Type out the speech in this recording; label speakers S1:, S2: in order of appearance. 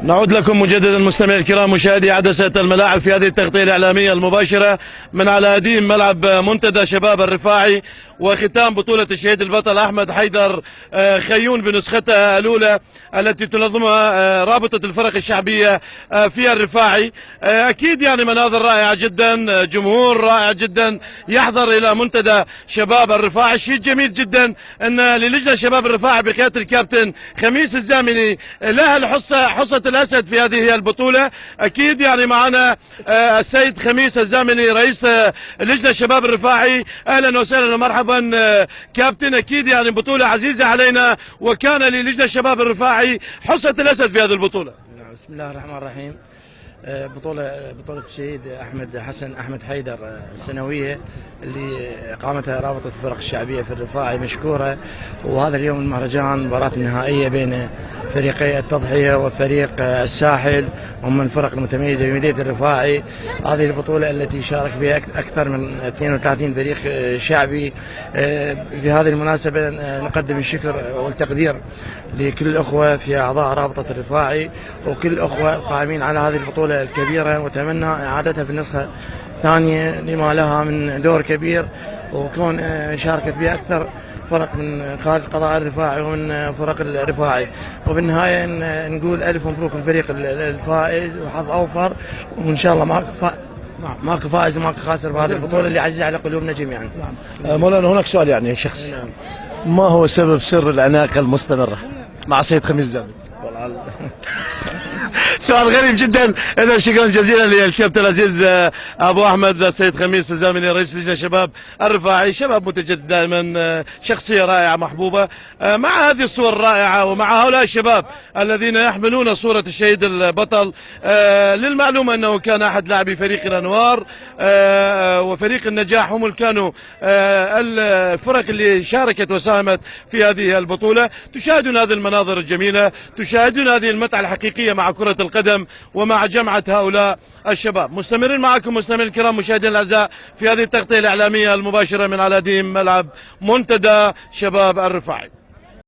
S1: نعود لكم مجددا مستمعي الكرام مشاهدي عدسة الملاعب في هذه التغطية الإعلامية المباشرة من على قديم ملعب منتدى شباب الرفاعي وختام بطولة الشهيد البطل أحمد حيدر خيون بنسختها الأولى التي تنظمها رابطة الفرق الشعبية في الرفاعي. أكيد يعني مناظر رائعة جدا، جمهور رائع جدا يحضر إلى منتدى شباب الرفاعي. شيء جميل جدا أن للجنة شباب الرفاعي بقيادة الكابتن خميس الزامني لها حصة الأسد في هذه البطولة. أكيد يعني معنا السيد خميس الزامني رئيس لجنة شباب الرفاعي. أهلا وسهلا ومرحبا كابتن. أكيد يعني بطولة عزيزة علينا وكان للجنة شباب الرفاعي حصة الأسد في هذه البطولة.
S2: بسم الله الرحمن الرحيم. بطولة الشهيد أحمد حيدر السنوية اللي قامتها رابطة الفرق الشعبية في الرفاعي مشكورة. وهذا اليوم المهرجان مباراة النهائية بين فريقي التضحية وفريق الساحل هم الفرق المتميزة في مدينة الرفاعي. هذه البطولة التي شارك بها أكثر من 32 فريق شعبي. بهذه المناسبة نقدم الشكر والتقدير لكل الأخوة في أعضاء رابطة الرفاعي وكل الأخوة القائمين على هذه البطولة الكبيرة، وتمنى إعادتها في النسخة الثانية لما لها من دور كبير، وكون شاركت بها أكثر فرق من خارج قضاء الرفاعي ومن فرق الرفاعي. وبالنهاية نقول ألف مبروك الفريق الفائز وحظ أوفر، وإن شاء الله ماكو فائز وماكو خاسر بهذه البطولة اللي عزيزة على قلوبنا جميعا.
S1: مولانا هناك سؤال يعني شخصي، ما هو سبب سر العناقة المستمرة مع سيد خميس الزامني؟ سؤال غريب جدا. اذا شكرا جزيلا للكابتن العزيز ابو احمد السيد خميس الزامني رئيس لجنه شباب الرفاعي. شباب متجدد دائما، شخصيه رائعه محبوبه. مع هذه الصور الرائعه ومع هؤلاء الشباب الذين يحملون صوره الشهيد البطل، للمعلومه انه كان احد لاعبي فريق الانوار وفريق النجاح هم اللي كانوا الفرق اللي شاركت وساهمت في هذه البطوله. تشاهدون هذه المناظر الجميله، تشاهدون هذه المتعه الحقيقيه مع كره القدم ومع جمعة هؤلاء الشباب. مستمرين معكم مستمعين الكرام مشاهدينا الأعزاء في هذه التغطية الإعلامية المباشرة من على قديم ملعب منتدى شباب الرفاعي.